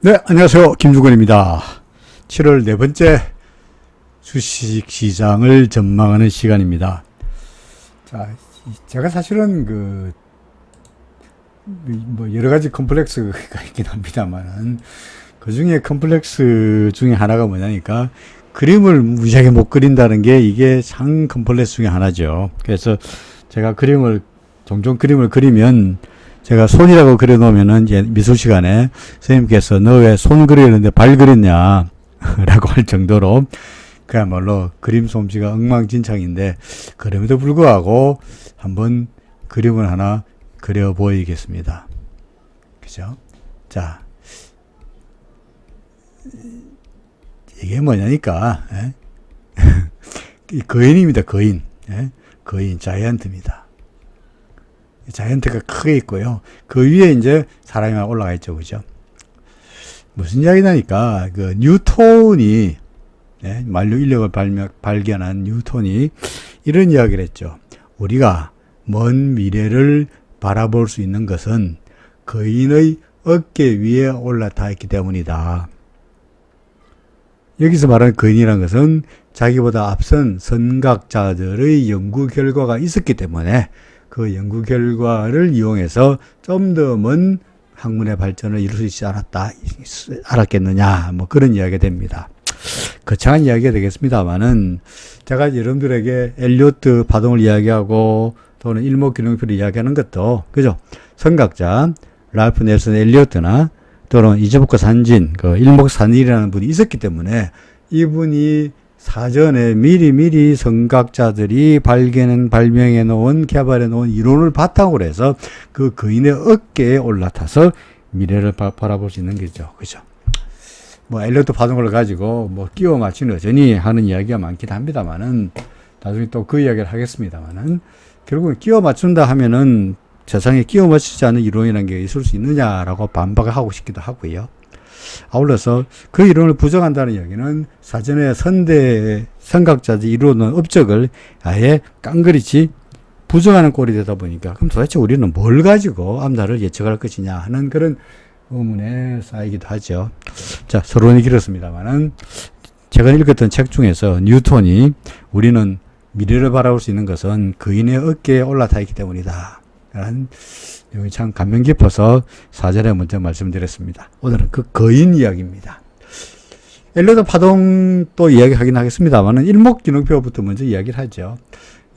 네, 안녕하세요. 김주건입니다. 7월 네 번째 주식시장을 전망하는 시간입니다. 자, 제가 사실은 여러 가지 컴플렉스가 있긴 합니다만은, 그 중에 컴플렉스 중에 하나가 뭐냐니까, 그림을 무지하게 못 그린다는 게 이게 참 컴플렉스 중에 하나죠. 그래서 제가 종종 그림을 그리면, 제가 손이라고 그려놓으면은 이제 미술 시간에 선생님께서 너 왜 손 그리는데 발 그렸냐 라고 할 정도로 그야말로 그림 솜씨가 엉망진창인데, 그럼에도 불구하고 한번 그림을 하나 그려 보이겠습니다. 그죠? 자, 이게 뭐냐니까, 거인입니다. 거인. 거인, 자이언트입니다. 자이언트가 크게 있고요. 그 위에 이제 사람이 올라가 있죠. 그죠? 무슨 이야기냐니까, 뉴턴이, 만류 인력을 발견한 뉴턴이 이런 이야기를 했죠. 우리가 먼 미래를 바라볼 수 있는 것은 거인의 어깨 위에 올라타 있기 때문이다. 여기서 말하는 거인이라는 것은 자기보다 앞선 선각자들의 연구 결과가 있었기 때문에 그 연구 결과를 이용해서 좀 더 먼 학문의 발전을 이룰 수 있지 않았겠느냐, 뭐 그런 이야기가 됩니다. 거창한 이야기가 되겠습니다만은, 제가 여러분들에게 엘리어트 파동을 이야기하고 또는 일목균형표를 이야기하는 것도, 그죠? 선각자 랄프 넬슨 엘리어트나 또는 이재복과 산진, 일목산일이라는 분이 있었기 때문에 이분이 사전에 미리 선각자들이 발명해 놓은, 개발해 놓은 이론을 바탕으로 해서 그 거인의 어깨에 올라타서 미래를 바라볼 수 있는 거죠. 그죠? 엘리어트 파동을 가지고 끼워 맞추는 여전히 하는 이야기가 많긴 합니다만은, 나중에 또 그 이야기를 하겠습니다만은, 결국은 끼워 맞춘다 하면은 세상에 끼워 맞추지 않는 이론이라는 게 있을 수 있느냐라고 반박을 하고 싶기도 하고요. 아울러서 그 이론을 부정한다는 이야기는 사전에 선각자들이 이루어놓은 업적을 아예 깡그리치 부정하는 꼴이 되다 보니까, 그럼 도대체 우리는 뭘 가지고 앞날을 예측할 것이냐 하는 그런 의문에 쌓이기도 하죠. 자, 서론이 길었습니다만은, 제가 읽었던 책 중에서 뉴턴이 우리는 미래를 바라볼 수 있는 것은 거인의 어깨에 올라타 있기 때문이다 라는 내용이 참 감명 깊어서 사전에 먼저 말씀드렸습니다. 오늘은 그 거인 이야기입니다. 엘리어트 파동 또 이야기하긴 하겠습니다만은, 일목균형표부터 먼저 이야기를 하죠.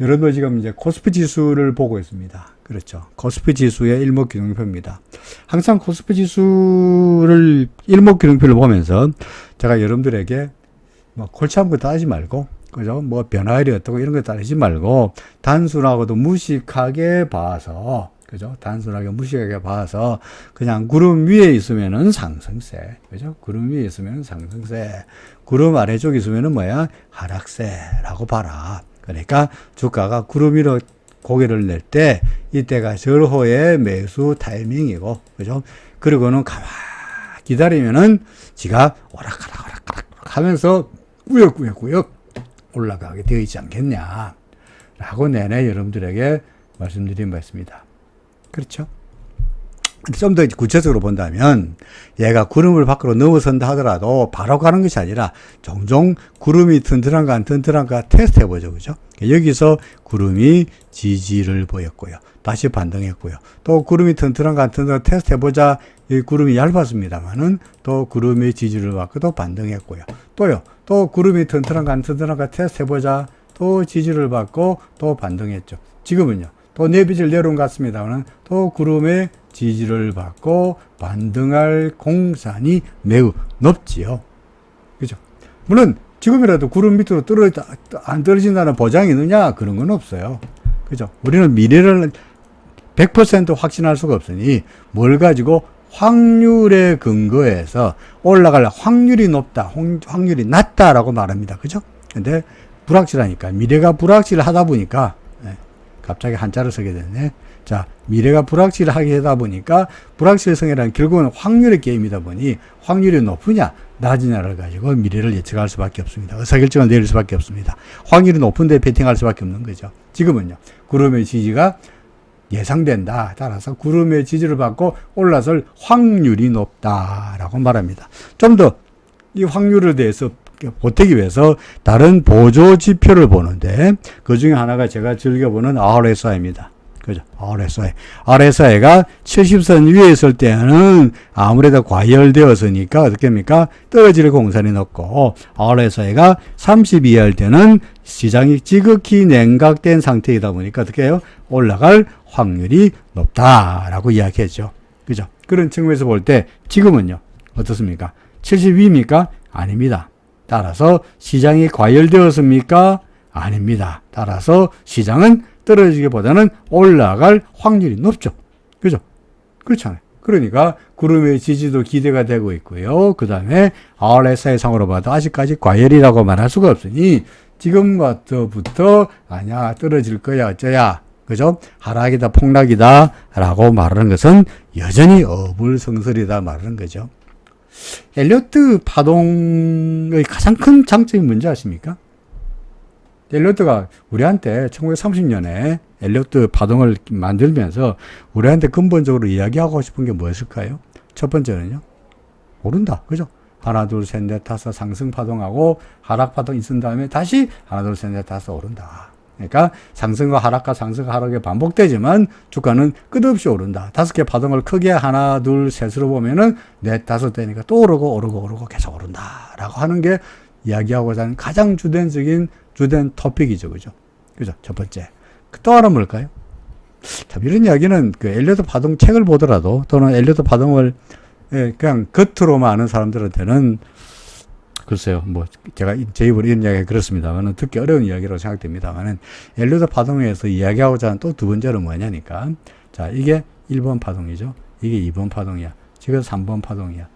여러분들 지금 이제 코스피 지수를 보고 있습니다. 그렇죠. 코스피 지수의 일목균형표입니다. 항상 코스피 지수를 일목균형표를 보면서 제가 여러분들에게 골치 아픈 거 따지지 말고, 그죠? 변화율이 어떻고 이런 거 따지지 말고, 단순하고도 무식하게 봐서, 그죠? 단순하게 무식하게 봐서, 그냥 구름 위에 있으면은 상승세, 그죠? 구름 위에 있으면 상승세, 구름 아래쪽에 있으면은 하락세라고 봐라. 그러니까 주가가 구름 위로 고개를 낼 때, 이때가 절호의 매수 타이밍이고, 그죠? 그리고는 가만히 기다리면은 지가 오락가락 하면서 꾸역꾸역 올라가게 되어 있지 않겠냐 라고 내내 여러분들에게 말씀드린 바 있습니다. 그렇죠? 좀 더 구체적으로 본다면, 얘가 구름을 밖으로 넘어선다 하더라도 바로 가는 것이 아니라 종종 구름이 튼튼한가 안 튼튼한가 테스트 해보죠. 그죠? 여기서 구름이 지지를 보였고요. 다시 반등했고요. 또 구름이 튼튼한가 안 튼튼한가 테스트 해보자. 이 구름이 얇았습니다만은 또 구름의 지지를 받고 또 반등했고요. 또 구름이 튼튼한가 안 튼튼한가 테스트 해보자. 또 지지를 받고 또 반등했죠. 지금은요. 또 내비질 내려온 것 같습니다만 또 구름의 지지를 받고 반등할 공산이 매우 높지요. 그죠? 물론 지금이라도 구름 밑으로 안 떨어진다는 보장이 있느냐? 그런 건 없어요. 그죠? 우리는 미래를 100% 확신할 수가 없으니 뭘 가지고 확률에 근거해서 올라갈 확률이 높다, 확률이 낮다라고 말합니다. 그죠? 근데 불확실하니까, 미래가 불확실하다 보니까, 갑자기 한자를 쓰게 됐네. 자, 미래가 불확실하게 하다 보니까, 불확실성이라는 결국은 확률의 게임이다 보니, 확률이 높으냐, 낮으냐를 가지고 미래를 예측할 수밖에 없습니다. 의사결정을 내릴 수밖에 없습니다. 확률이 높은데 베팅할 수밖에 없는 거죠. 지금은요, 구름의 지지가 예상된다. 따라서 구름의 지지를 받고 올라설 확률이 높다라고 말합니다. 좀 더 이 확률에 대해서 보태기 위해서 다른 보조 지표를 보는데 그 중에 하나가 제가 즐겨보는 RSI입니다. 그죠? RSI가 70선 위에 있을 때는 아무래도 과열되었으니까 어떻게 합니까? 떨어질 공산이 높고 RSI가 30 이하일 때는 시장이 지극히 냉각된 상태이다 보니까 어떻게 해요? 올라갈 확률이 높다라고 이야기했죠. 그죠? 그런 측면에서 볼 때 지금은요. 어떻습니까? 70입니까? 아닙니다. 따라서 시장이 과열되었습니까? 아닙니다. 따라서 시장은 떨어지기보다는 올라갈 확률이 높죠. 그죠? 그렇잖아요. 그러니까 구름의 지지도 기대가 되고 있고요. 그 다음에 RSI 상으로 봐도 아직까지 과열이라고 말할 수가 없으니 지금부터 아니야 떨어질 거야 어쩌야 그죠? 하락이다 폭락이다 라고 말하는 것은 여전히 어불성설이다 말하는 거죠. 엘리어트 파동의 가장 큰 장점이 뭔지 아십니까? 엘리어트가 우리한테 1930년에 엘리어트 파동을 만들면서 우리한테 근본적으로 이야기하고 싶은 게 무엇일까요? 첫 번째는요. 오른다. 그죠? 하나, 둘, 셋, 넷, 다섯 상승 파동하고 하락 파동 있은 다음에 다시 하나, 둘, 셋, 넷, 다섯 오른다. 그러니까 상승과 하락과 상승과 하락이 반복되지만 주가는 끝없이 오른다. 5개 파동을 크게 하나, 둘, 셋으로 보면은 넷, 다섯 되니까 또 오르고 계속 오른다. 라고 하는 게 이야기하고자 하는 가장 주된 토픽이죠. 그죠? 그죠? 첫 번째. 또 하나 뭘까요? 참, 이런 이야기는 그 엘리어트 파동 책을 보더라도 또는 엘리어트 파동을 그냥 겉으로만 아는 사람들한테는 글쎄요, 뭐, 제가 제 입으로 이런 이야기가 그렇습니다만은 듣기 어려운 이야기라고 생각됩니다만은 엘리어트 파동에서 이야기하고자 하는 또 두 번째는 뭐냐니까. 자, 이게 1번 파동이죠. 이게 2번 파동이야. 지금 3번 파동이야.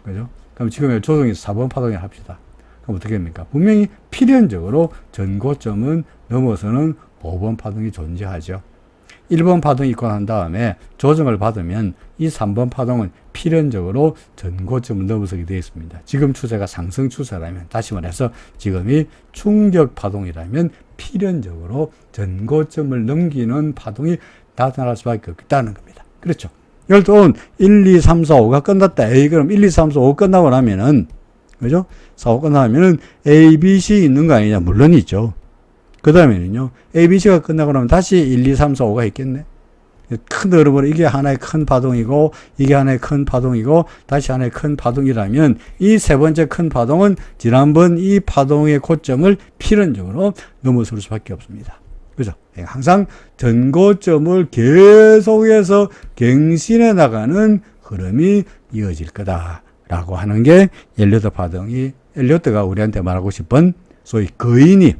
그죠? 그럼 지금 조정에서 4번 파동이 합시다. 그럼 어떻게 됩니까? 분명히 필연적으로 전고점은 넘어서는 5번 파동이 존재하죠. 1번 파동이 있고 난 다음에 조정을 받으면 이 3번 파동은 필연적으로 전고점을 넘어서게 되어 있습니다. 지금 추세가 상승 추세라면, 다시 말해서 지금이 충격 파동이라면 필연적으로 전고점을 넘기는 파동이 나타날 수밖에 없다는 겁니다. 그렇죠. 예를 들어 1, 2, 3, 4, 5가 끝났다. 그럼 1, 2, 3, 4, 5 끝나고 나면은 그죠? 4, 5 끝나면은 A, B, C 있는 거 아니냐? 물론 있죠. 그 다음에는요, A, B, C가 끝나고 나면 다시 1, 2, 3, 4, 5가 있겠네? 큰 흐름으로 이게 하나의 큰 파동이고, 이게 하나의 큰 파동이고, 다시 하나의 큰 파동이라면, 이 세 번째 큰 파동은 지난번 이 파동의 고점을 필연적으로 넘어설 수밖에 없습니다. 그죠? 항상 전고점을 계속해서 갱신해 나가는 흐름이 이어질 거다라고 하는 게 엘리어트 파동이, 엘리어트가 우리한테 말하고 싶은 소위 거인이,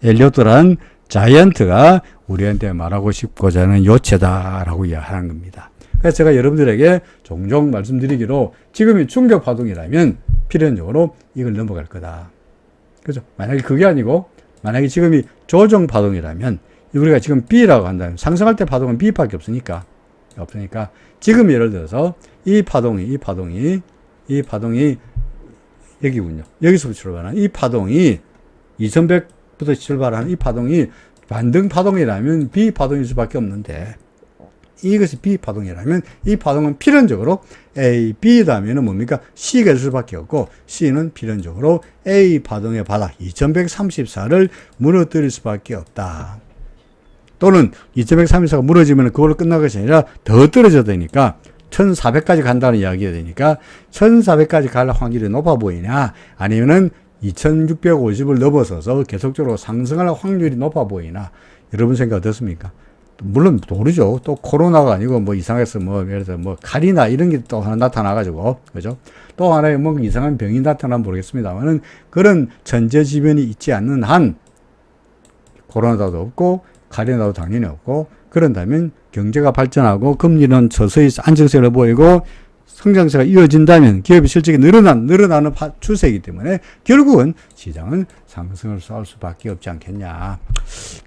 엘리어트란 자이언트가 우리한테 말하고 싶고자 하는 요체다라고 이야기하는 겁니다. 그래서 제가 여러분들에게 종종 말씀드리기로 지금이 충격 파동이라면 필연적으로 이걸 넘어갈 거다. 그죠? 만약에 그게 아니고 만약에 지금이 조정 파동이라면 우리가 지금 B라고 한다면 상승할 때 파동은 B밖에 없으니까 지금 예를 들어서 이 파동이 여기군요. 여기서부터 출발하는 이 파동이 2100부터 출발하는 이 파동이 반등 파동이라면 B 파동일 수밖에 없는데 이것이 B 파동이라면 이 파동은 필연적으로 A, B 다음에는 뭡니까? C가 될 수밖에 없고 C는 필연적으로 A 파동의 바닥 2134를 무너뜨릴 수밖에 없다. 또는 2134가 무너지면 그걸로 끝날 것이 아니라 더 떨어져야 되니까 1400까지 간다는 이야기가 되니까 1400까지 갈 확률이 높아 보이냐 아니면은 2650을 넘어서서 계속적으로 상승할 확률이 높아 보이나 여러분 생각 어떻습니까? 물론 모르죠. 또 코로나가 아니고 뭐 이상해서 뭐 예를 들어 뭐 칼이나 이런 게 또 하나 나타나가지고 그죠? 또 하나의 뭐 이상한 병이 나타나면 모르겠습니다만은 그런 천재지변이 있지 않는 한 코로나도 없고 칼이나도 당연히 없고 그런다면 경제가 발전하고 금리는 서서히 안정세를 보이고 성장세가 이어진다면 기업의 실적이 늘어나는 추세이기 때문에 결국은 시장은 상승을 쌓을 수밖에 없지 않겠냐.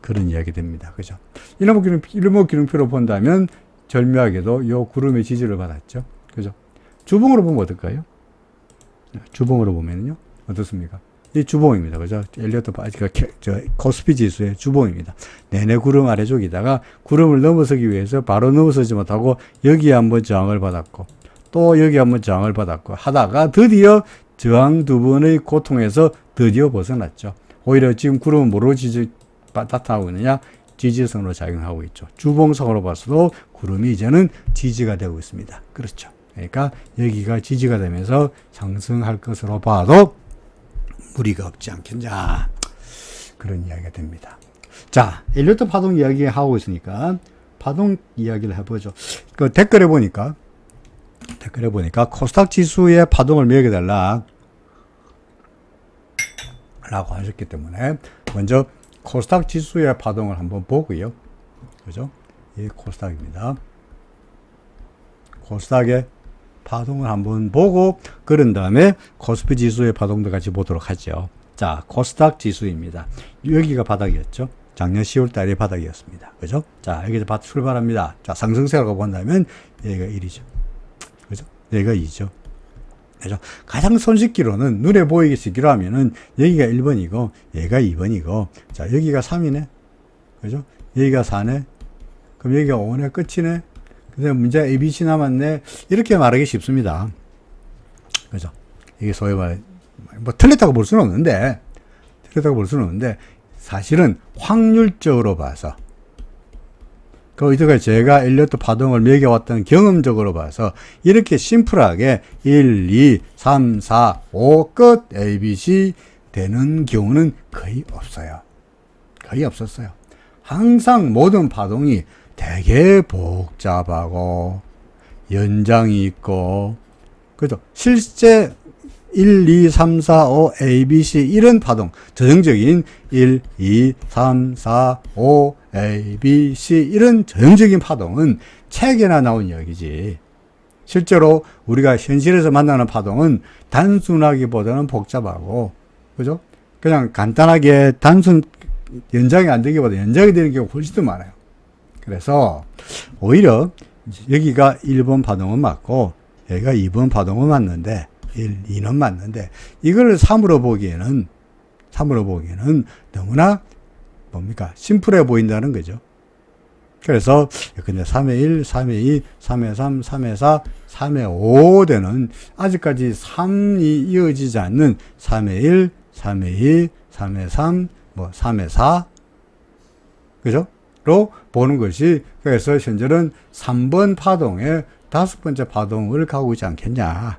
그런 이야기 됩니다. 그죠? 일목기름표로 본다면 절묘하게도 요 구름의 지지를 받았죠. 그죠? 주봉으로 보면 어떨까요? 주봉으로 보면요. 어떻습니까? 이 주봉입니다. 그죠? 엘리어트 코스피 지수의 주봉입니다. 내내 구름 아래쪽이다가 구름을 넘어서기 위해서 바로 넘어서지 못하고 여기에 한번 저항을 받았고 또 여기 한번 저항을 받았고 하다가 드디어 저항 두 번의 고통에서 드디어 벗어났죠. 오히려 지금 구름은 뭐로 나타나고 있느냐? 지지선으로 작용하고 있죠. 주봉성으로 봐서도 구름이 이제는 지지가 되고 있습니다. 그렇죠. 그러니까 여기가 지지가 되면서 상승할 것으로 봐도 무리가 없지 않겠냐. 그런 이야기가 됩니다. 자, 엘리어트 파동 이야기 하고 있으니까 파동 이야기를 해보죠. 그 댓글에 보니까 코스닥 지수의 파동을 매겨달라 라고 하셨기 때문에 먼저 코스닥 지수의 파동을 한번 보고요. 그죠? 이 코스닥입니다. 코스닥의 파동을 한번 보고 그런 다음에 코스피 지수의 파동도 같이 보도록 하죠. 자, 코스닥 지수입니다. 여기가 바닥이었죠. 작년 10월 달에 바닥이었습니다. 그죠? 자, 여기서 출발합니다. 자, 상승세라고 본다면 여기가 1이죠. 그죠? 여기가 2죠. 그죠? 가장 손쉽기로는 눈에 보이기로 하면은 여기가 1번이고 여기가 2번이고 자, 여기가 3이네. 그죠? 여기가 4네. 그럼 여기가 5네. 끝이네. 근데 문제 ABC 남았네. 이렇게 말하기 쉽습니다. 그죠? 이게 소위 말, 뭐 틀렸다고 볼 수는 없는데, 사실은 확률적으로 봐서, 이때까지 제가 엘리어트 파동을 매겨왔던 경험적으로 봐서, 이렇게 심플하게 1, 2, 3, 4, 5 끝 ABC 되는 경우는 거의 없어요. 거의 없었어요. 항상 모든 파동이 되게 복잡하고 연장이 있고 그죠? 실제 1, 2, 3, 4, 5, A, B, C 이런 파동 전형적인 1, 2, 3, 4, 5, A, B, C 이런 전형적인 파동은 책에나 나온 이야기지 실제로 우리가 현실에서 만나는 파동은 단순하기보다는 복잡하고 그죠? 그냥 간단하게 단순 연장이 안 되기보다 연장이 되는 경우가 훨씬 더 많아요. 그래서 오히려 여기가 1번 파동은 맞고 여기가 2번 파동은 맞는데 1, 2는 맞는데 이걸 3으로 보기에는 너무나 뭡니까? 심플해 보인다는 거죠. 그래서 근데 3회 1, 3회 2, 3회 3, 3회 4, 3회 5 되는 아직까지 3이 이어지지 않는 3회 1, 3회 2, 3회 3, 뭐 3회 4 그죠? 로 보는 것이 그래서 현재는 3번 파동에 5번째 파동을 가고 있지 않겠냐.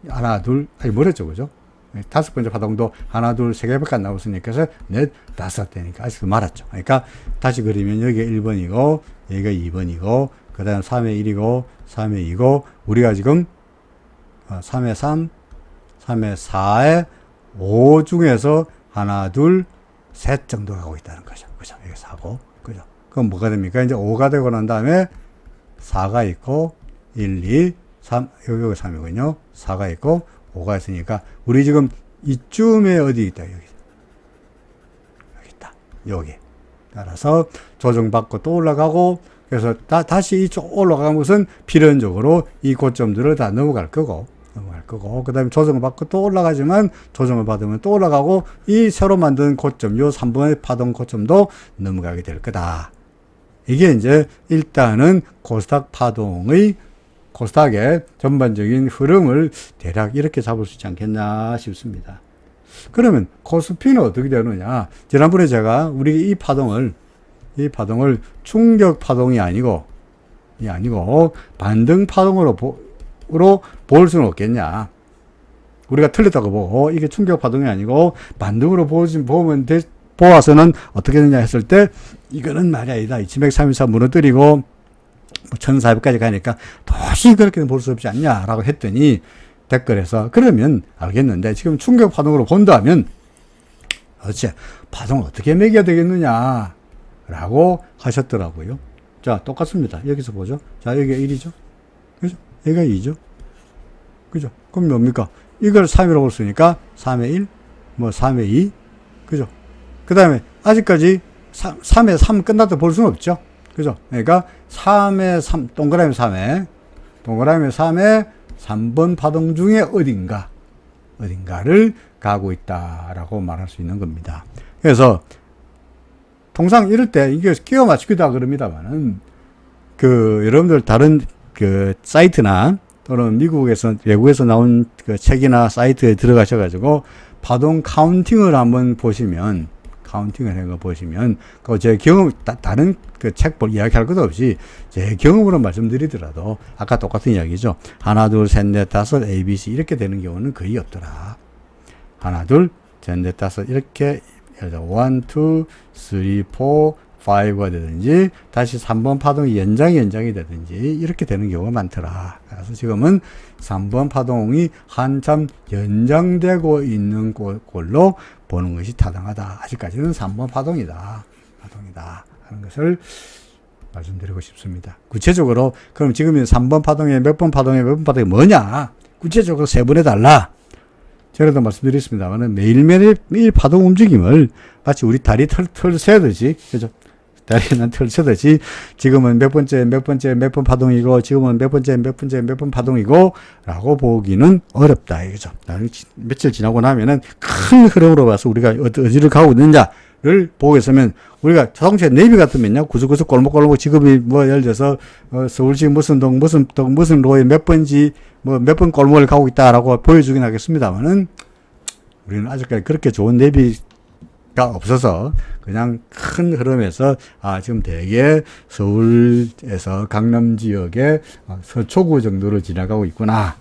하나, 둘, 뭐랬죠, 그죠? 5번째 파동도 하나, 둘, 3개밖에 안 나왔으니까 그래서 넷, 5대니까 아직도 말았죠. 그러니까 다시 그리면 여기가 1번이고 여기가 2번이고 그 다음 3회 1이고 3회 2고 우리가 지금 3회 3, 3회 4에 5 중에서 하나, 둘, 셋 정도 가고 있다는 거죠. 그죠? 여기 4고. 그죠? 그럼 뭐가 됩니까? 이제 5가 되고 난 다음에 4가 있고, 1, 2, 3, 여기 3이군요. 4가 있고, 5가 있으니까, 우리 지금 이쯤에 어디 있다, 여기. 여기 있다. 여기. 따라서 조정받고 또 올라가고, 그래서 다시 이쪽 올라간 것은 필연적으로 이 고점들을 다 넘어갈 거고, 그 다음에 조정을 받고 또 올라가지만 조정을 받으면 또 올라가고 이 새로 만든 고점, 요 3번의 파동 고점도 넘어가게 될 거다. 이게 이제 일단은 코스닥의 전반적인 흐름을 대략 이렇게 잡을 수 있지 않겠나 싶습니다. 그러면 코스피는 어떻게 되느냐? 지난번에 제가 우리 이 파동을 충격 파동이 아니고 반등 파동으로 볼 수는 없겠냐. 우리가 틀렸다고 보고, 이게 충격 파동이 아니고, 반등으로 보아서는 어떻게 되냐 했을 때, 이거는 말이 아니다. 2134 무너뜨리고, 1400까지 가니까, 도저히 그렇게는 볼 수 없지 않냐라고 했더니, 댓글에서, 그러면 알겠는데, 지금 충격 파동으로 본다면, 어째, 파동을 어떻게 매겨야 되겠느냐, 라고 하셨더라고요. 자, 똑같습니다. 여기서 보죠. 자, 여기가 1이죠. 그죠? 여기가 2죠. 그죠? 그럼 뭡니까? 이걸 3이라고 볼 수 있으니까 3의 1, 뭐 3의 2. 그죠? 그 다음에 아직까지 3의 3 끝났다 볼 수는 없죠. 그죠? 그러니까 3의 3, 동그라미 3의 3번 파동 중에 어딘가. 어딘가를 가고 있다라고 말할 수 있는 겁니다. 그래서 통상 이럴 때 이게 끼워 맞추기도 그럽니다만은 여러분들 다른 사이트나 또는 외국에서 나온 책이나 사이트에 들어가셔가지고 파동 카운팅을 한번 보시면 카운팅을 한 거 보시면 제 경험 다른 책 이야기할 것도 없이 제 경험으로 말씀드리더라도 아까 똑같은 이야기죠. 하나 둘 셋 넷 다섯 ABC 이렇게 되는 경우는 거의 없더라. 하나 둘 셋 넷 다섯 이렇게 1, 2, 3, 4, 5가 되든지 다시 3번 파동이 연장이 되든지 이렇게 되는 경우가 많더라. 그래서 지금은 3번 파동이 한참 연장되고 있는 걸로 보는 것이 타당하다. 아직까지는 3번 파동이다 하는 것을 말씀드리고 싶습니다. 구체적으로 그럼 지금 3번 파동에 몇 번 파동이 뭐냐? 구체적으로 세분해 달라. 제가도 말씀드렸습니다만 매일 파동 움직임을 마치 우리 다리 털 세듯이, 그죠? 다리는 털 세듯이 지금은 몇 번 파동이고 지금은 몇 번 파동이고 라고 보기는 어렵다. 이거죠. 며칠 지나고 나면은 큰 흐름으로 봐서 우리가 어디를 가고 있느냐를 보고 있으면 우리가 자동차 내비 같으면요. 구석구석 골목골목 지금이 예를 들어서 서울시 무슨 로에 몇 번 골목을 가고 있다라고 보여주긴 하겠습니다만은 우리는 아직까지 그렇게 좋은 내비가 없어서 그냥 큰 흐름에서 지금 대개 서울에서 강남 지역의 서초구 정도로 지나가고 있구나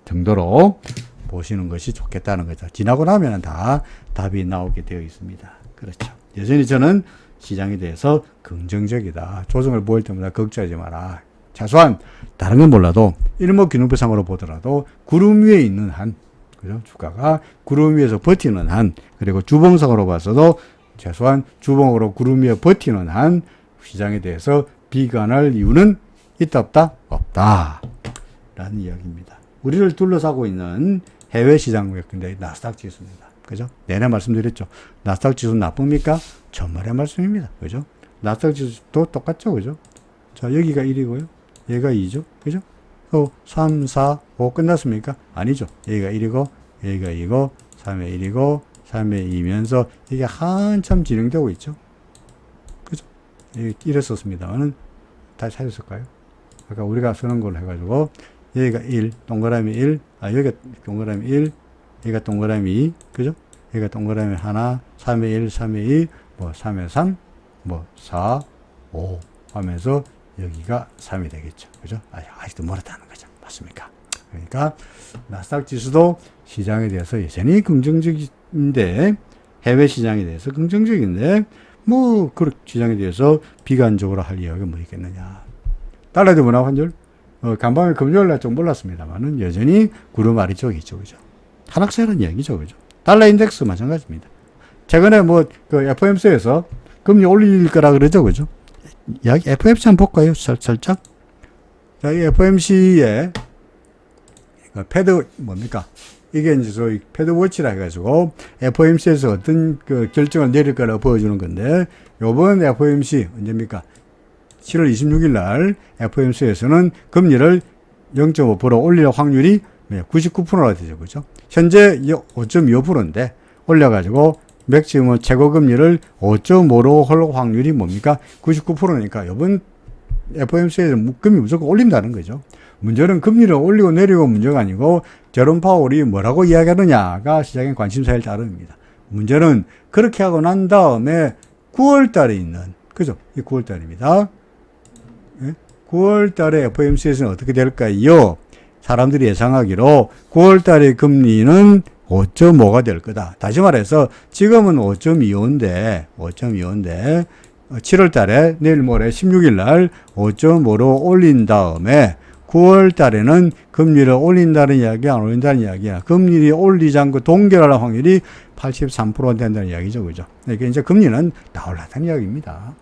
정도로 보시는 것이 좋겠다는 거죠. 지나고 나면 다 답이 나오게 되어 있습니다. 그렇죠. 여전히 저는 시장에 대해서 긍정적이다. 조정을 보일 때마다 걱정하지 마라. 최소한 다른 건 몰라도 일목균형표상으로 보더라도 구름 위에 있는 한, 그죠? 주가가 구름 위에서 버티는 한, 그리고 주봉상으로 봐서도 최소한 주봉으로 구름 위에 버티는 한 시장에 대해서 비관할 이유는 있다 없다? 없다 라는 이야기입니다. 우리를 둘러싸고 있는 해외 시장 근데 나스닥 지수입니다. 그죠? 내내 말씀드렸죠. 나스닥 지수 나쁩니까? 전말의 말씀입니다. 그죠? 나스닥 지수도 똑같죠. 그죠? 자, 여기가 1이고요. 얘가 2죠. 그죠? 3, 4, 5 끝났습니까? 아니죠. 여기가 1이고, 여기가 2고, 3에 1이고, 3에 2면서 이게 한참 진행되고 있죠. 그죠? 이랬었습니다만은 다시 찾았을까요? 아까 우리가 쓰는 걸로 해가지고, 여기가 1, 동그라미 1, 여기가 동그라미 1, 여기가 동그라미 2, 그죠? 여기가 동그라미 하나, 3에 1, 3에 2, 3에 3, 4, 5 하면서 여기가 3이 되겠죠. 그죠? 아직도 멀었다는 거죠. 맞습니까? 그러니까, 나스닥 지수도 시장에 대해서 여전히 긍정적인데, 해외 시장에 대해서 긍정적인데, 그 시장에 대해서 비관적으로 할 이야기가 뭐 있겠느냐. 달러도 문화 환율? 간밤에 금요일날 좀 몰랐습니다만은 여전히 구름 아래 쪽에 있죠. 그죠? 하락세라는 이야기죠. 그죠? 달러 인덱스 마찬가지입니다. 최근에 FOMC에서 금리 올릴 거라 그러죠. 그죠? 이야기 FOMC 한번 볼까요? 살짝. 자, 이 FOMC에 패드 뭡니까? 이게 이제 소위 패드워치라 해가지고 FOMC에서 어떤 결정을 내릴 거라 보여주는 건데 요번 FOMC 언제입니까? 7월 26일 날 FOMC에서는 금리를 0.5% 올릴 확률이 99%가 되죠. 그죠? 현재 5.25%인데 올려가지고 맥시멈 최고금리를 5.5로 할 확률이 뭡니까? 99%니까 이번 FOMC에서 금리 무조건 올린다는 거죠. 문제는 금리를 올리고 내리고 문제가 아니고 제롬 파월이 뭐라고 이야기하느냐가 시장의 관심사일 따름입니다. 문제는 그렇게 하고 난 다음에 9월 달에 있는, 그죠? 이 9월 달입니다. 9월 달에 FOMC에서는 어떻게 될까요? 사람들이 예상하기로 9월 달의 금리는 5.5가 될 거다. 다시 말해서 지금은 5.25인데 7월 달에 내일 모레 16일 날 5.5로 올린 다음에 9월 달에는 금리를 올린다는 이야기야, 안 올린다는 이야기야. 금리를 올리지 않고 동결할 확률이 83% 된다는 이야기죠. 그죠? 그러니까 이제 금리는 다 올랐다는 이야기입니다.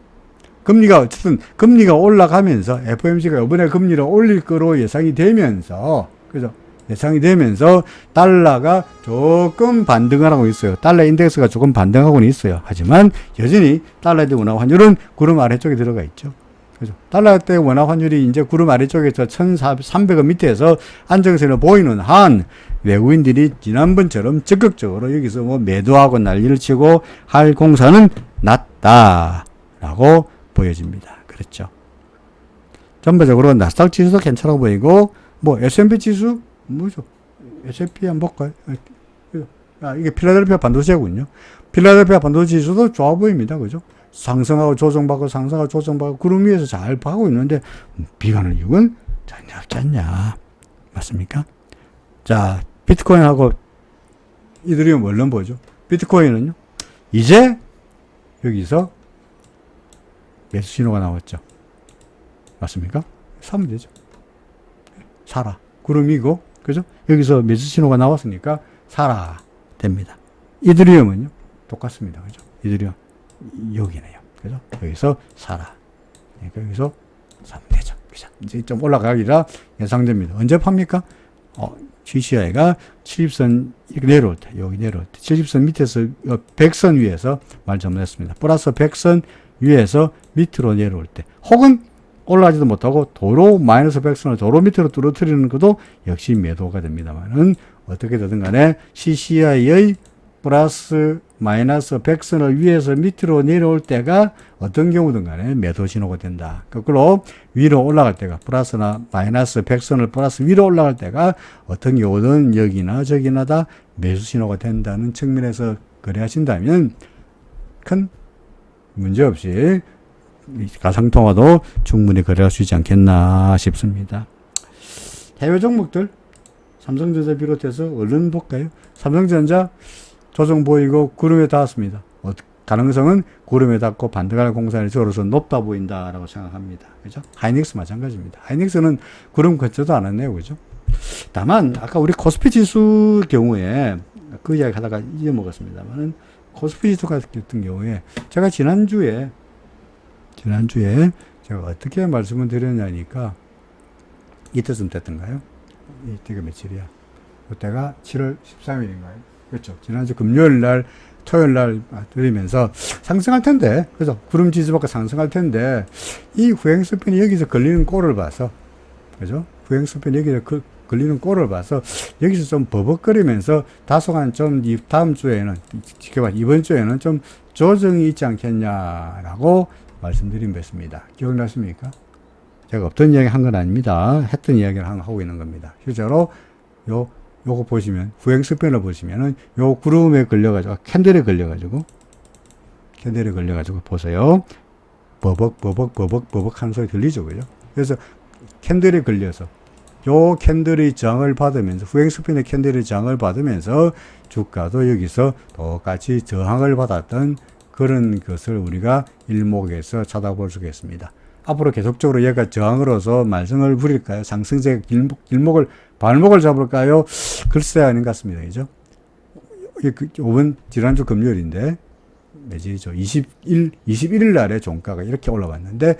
금리가 올라가면서 FOMC가 이번에 금리를 올릴 거로 예상이 되면서, 그죠? 예상이 되면서 달러가 조금 반등을 하고 있어요. 달러 인덱스가 조금 반등하고는 있어요. 하지만 여전히 달러의 원화 환율은 구름 아래쪽에 들어가 있죠. 그죠? 달러 때 원화 환율이 이제 구름 아래쪽에서 1,300원 밑에서 안정세를 보이는 한 외국인들이 지난번처럼 적극적으로 여기서 뭐 매도하고 난리를 치고 할 공사는 낮다라고 보여집니다. 그렇죠? 전반적으로 나스닥 지수도 괜찮아 보이고 뭐 S&P 지수 뭐죠? S&P 한번 볼까요? 이게 필라델피아 반도체군요. 필라델피아 반도체 지수도 좋아 보입니다. 그죠? 상승하고 조정받고 상승하고 조정받고 구름 위에서 잘 하고 있는데 비관할 이유는 전혀 없지 않냐. 맞습니까? 자, 비트코인하고 이더리움 얼른 보죠. 비트코인은요. 이제 여기서 매수 신호가 나왔죠. 맞습니까? 사면 되죠. 사라. 구름이고, 그죠? 여기서 매수 신호가 나왔으니까 사라 됩니다. 이더리움은요. 똑같습니다. 그죠? 이더리움. 여기네요. 그죠? 여기서 사라. 그러니까 여기서 사면 되죠. 그죠? 이제 좀 올라가기라 예상됩니다. 언제 팝니까? GCI가 70선 내려올 때, 여기 내려올 때, 70선 밑에서 100선 위에서 말 잘못했습니다. 플러스 100선 위에서 밑으로 내려올 때, 혹은 올라가지도 못하고 도로 마이너스 100선을 도로 밑으로 떨어뜨리는 것도 역시 매도가 됩니다만은 어떻게 되든 간에 CCI의 플러스 마이너스 100선을 위에서 밑으로 내려올 때가 어떤 경우든 간에 매도 신호가 된다. 거꾸로 위로 올라갈 때가 플러스나 마이너스 100선을 플러스 위로 올라갈 때가 어떤 경우든 여기나 저기나 다 매수 신호가 된다는 측면에서 거래하신다면 큰 문제 없이 가상통화도 충분히 거래할 수 있지 않겠나 싶습니다. 해외 종목들 삼성전자 비롯해서 얼른 볼까요? 삼성전자 조정 보이고 구름에 닿았습니다. 가능성은 구름에 닿고 반등할 공산이 저로서 높다 보인다라고 생각합니다. 그죠? 하이닉스 마찬가지입니다. 하이닉스는 구름 걷지도 않았네요. 그죠? 다만 아까 우리 코스피 지수 경우에 그 이야기 하다가 잊어먹었습니다만은 코스피 지수 같은 경우에 제가 지난주에 제가 어떻게 말씀을 드렸냐니까 이때쯤 됐던가요? 이때가 며칠이야? 그때가 7월 13일인가요? 그렇죠. 지난주 금요일 날, 토요일 날 드리면서 상승할 텐데, 그죠? 구름 지수밖에 상승할 텐데, 이 후행스팬이 여기서 걸리는 꼴을 봐서, 그죠? 후행스팬이 여기서 걸리는 꼴을 봐서, 여기서 좀 버벅거리면서 다소간 좀 다음 주에는, 지켜봐, 이번 주에는 좀 조정이 있지 않겠냐라고 말씀드린 바 있습니다. 기억나십니까? 제가 없던 이야기 한 건 아닙니다. 했던 이야기를 하고 있는 겁니다. 실제로, 요거 보시면, 후행스팬을 보시면은, 요 구름에 걸려가지고, 캔들에 걸려가지고 보세요. 버벅 하는 소리 들리죠, 그죠? 그래서 캔들에 걸려서, 요 캔들의 저항을 받으면서, 후행스팬의 캔들의 저항을 받으면서, 주가도 여기서 똑같이 저항을 받았던 그런 것을 우리가 일목에서 찾아볼 수가 있습니다. 앞으로 계속적으로 얘가 저항으로서 말썽을 부릴까요? 상승세 발목을 잡을까요? 글쎄 아닌 것 같습니다. 그죠? 이번 지난주 금요일인데, 매지죠. 21일 날에 종가가 이렇게 올라왔는데,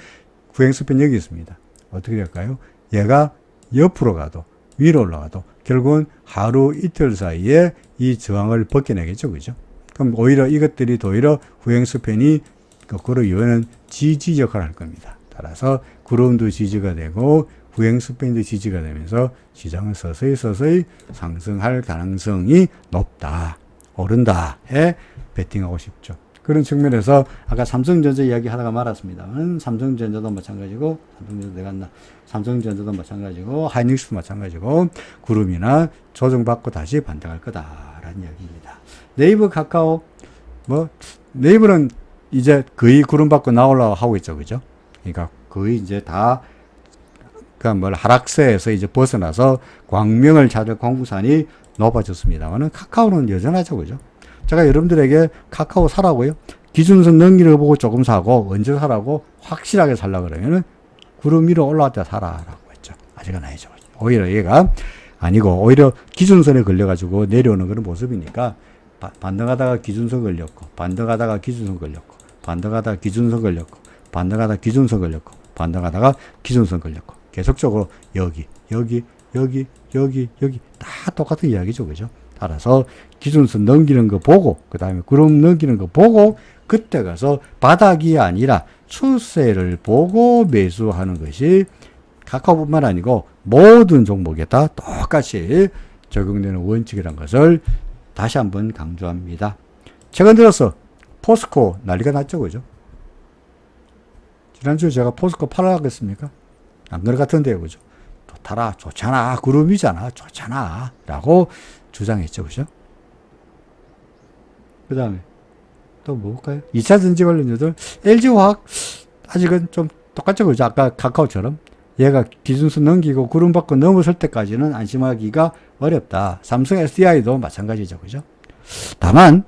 후행스팬 여기 있습니다. 어떻게 될까요? 얘가 옆으로 가도, 위로 올라가도, 결국은 하루 이틀 사이에 이 저항을 벗겨내겠죠. 그죠? 그럼 오히려 이것들이 오히려 후행스팬이 거꾸로 이거는 지지 역할을 할 겁니다. 따라서 구름도 지지가 되고 후행스팬도 지지가 되면서 시장은 서서히 상승할 가능성이 높다, 오른다에 베팅하고 싶죠. 그런 측면에서 아까 삼성전자 이야기 하다가 말았습니다만 삼성전자도 마찬가지고 삼성전자도 마찬가지고 하이닉스도 마찬가지고 구름이나 조정받고 다시 반등할 거다라는 이야기입니다. 네이버 카카오 네이버는 이제 거의 구름받고 나오려고 하고 있죠. 그죠? 그러니까 거의 이제 다 하락세에서 이제 벗어나서 광명을 찾을 광부산이 높아졌습니다만은 카카오는 여전하죠. 그죠? 제가 여러분들에게 카카오 사라고요. 기준선 넘기는 거 보고 조금 사고 언제 사라고 확실하게 살라 그러면은 구름 위로 올라갈 때 사라라고 했죠. 아직은 아니죠. 오히려 얘가 아니고 오히려 기준선에 걸려가지고 내려오는 그런 모습이니까 반등하다가 기준선 걸렸고 반등하다가 기준선 걸렸고 반등하다가 기준선 걸렸고 반등하다가 기준선 걸렸고 반등하다가 기준선 걸렸고 계속적으로 여기 다 똑같은 이야기죠. 그죠? 따라서 기준선 넘기는 거 보고 그 다음에 구름 넘기는 거 보고 그때 가서 바닥이 아니라 추세를 보고 매수하는 것이 카카오뿐만 아니고 모든 종목에 다 똑같이 적용되는 원칙이라는 것을 다시 한번 강조합니다. 최근 들어서 포스코 난리가 났죠, 그죠? 지난주에 제가 포스코 팔아라 그랬습니까? 안 그럴 같은데요, 그죠? 좋더라, 좋잖아, 구름이잖아, 좋잖아, 라고 주장했죠, 그죠? 그 다음에 또 뭘까요? 2차 전지 관련주들, LG화학, 아직은 좀 똑같죠, 그죠? 아까 카카오처럼. 얘가 기준선 넘기고 구름 밖으로 넘어설 때까지는 안심하기가 어렵다. 삼성 SDI도 마찬가지죠, 그죠? 다만,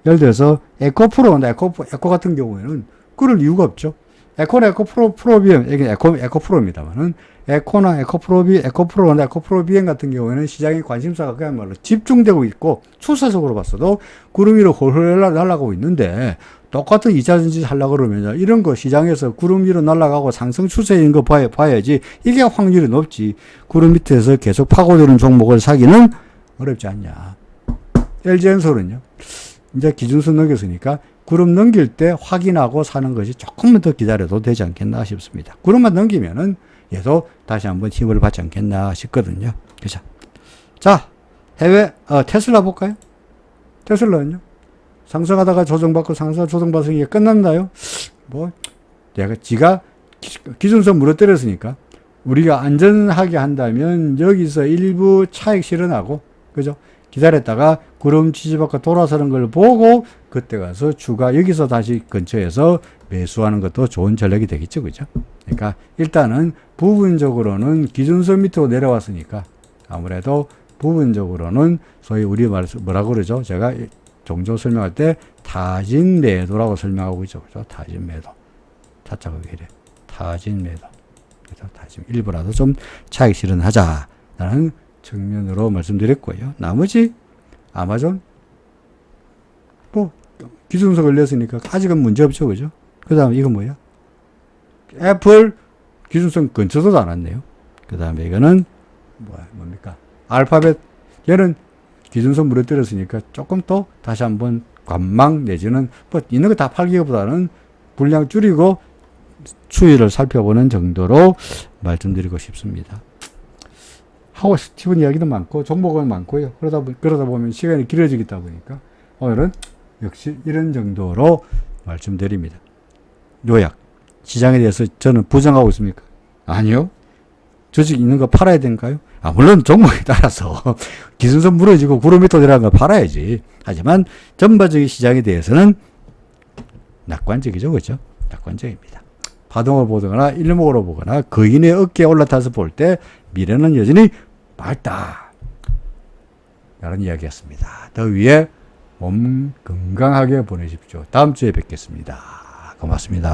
예를 들어서 에코프로나 에코 같은 경우에는 그럴 이유가 없죠. 에코나 에코프로비엠, 이게 에코프로입니다만은, 에코나 에코프로나 에코프로비엠 같은 경우에는 시장의 관심사가 그야말로 집중되고 있고, 추세적으로 봤어도 구름 위로 홀홀 날아가고 있는데, 똑같은 2차 전지 하려고 그러면, 이런 거 시장에서 구름 위로 날아가고 상승 추세인 거 봐야지, 이게 확률이 높지. 구름 밑에서 계속 파고드는 종목을 사기는 어렵지 않냐. LG엔솔은요, 이제 기준선 넘겼으니까, 구름 넘길 때 확인하고 사는 것이 조금만 더 기다려도 되지 않겠나 싶습니다. 구름만 넘기면은 얘도 다시 한번 힘을 받지 않겠나 싶거든요. 그죠? 자, 테슬라 볼까요? 테슬라는요? 상승하다가 조정받고 조정받으니 이게 끝났나요? 지가 기준선 무너뜨렸으니까 우리가 안전하게 한다면 여기서 일부 차익 실현하고, 그죠? 기다렸다가 구름 지지받고 돌아서는 걸 보고 그때 가서 여기서 다시 근처에서 매수하는 것도 좋은 전략이 되겠죠, 그죠? 그러니까 일단은 부분적으로는 기준선 밑으로 내려왔으니까 아무래도 부분적으로는 소위 우리 말해서 뭐라고 그러죠? 제가 종종 설명할 때 타진 매도라고 설명하고 있죠, 그죠? 타진 매도. 타짜가 왜 이래? 타진 매도. 그래서 타진 일부라도 좀 차익 실현하자라는 측면으로 말씀드렸고요. 나머지 아마존 기준선 걸렸으니까 아직은 문제 없죠, 그죠? 그 다음에 이건 뭐야? 애플 기준선 근처도 안 왔네요. 그 다음에 이거는 뭡니까? 알파벳 얘는 기준선 무너뜨렸으니까 조금 더 다시 한번 관망 내지는 있는 거 다 팔기보다는 분량 줄이고 추이를 살펴보는 정도로 말씀드리고 싶습니다. 하고 싶은 이야기도 많고 종목은 많고요. 그러다 보면 시간이 길어지겠다 보니까 오늘은 역시 이런 정도로 말씀드립니다. 요약. 시장에 대해서 저는 부정하고 있습니까? 아니요. 조직 있는 거 팔아야 되는가요? 물론 종목에 따라서 기준선 무너지고 구름 밑으로 내려간 거 팔아야지. 하지만 전반적인 시장에 대해서는 낙관적이죠, 그렇죠? 낙관적입니다. 파동을 보거나 일목으로 보거나 거인의 어깨에 올라타서 볼 때 미래는 여전히 밝다. 라는 이야기였습니다. 더위에 몸 건강하게 보내십시오. 다음 주에 뵙겠습니다. 고맙습니다.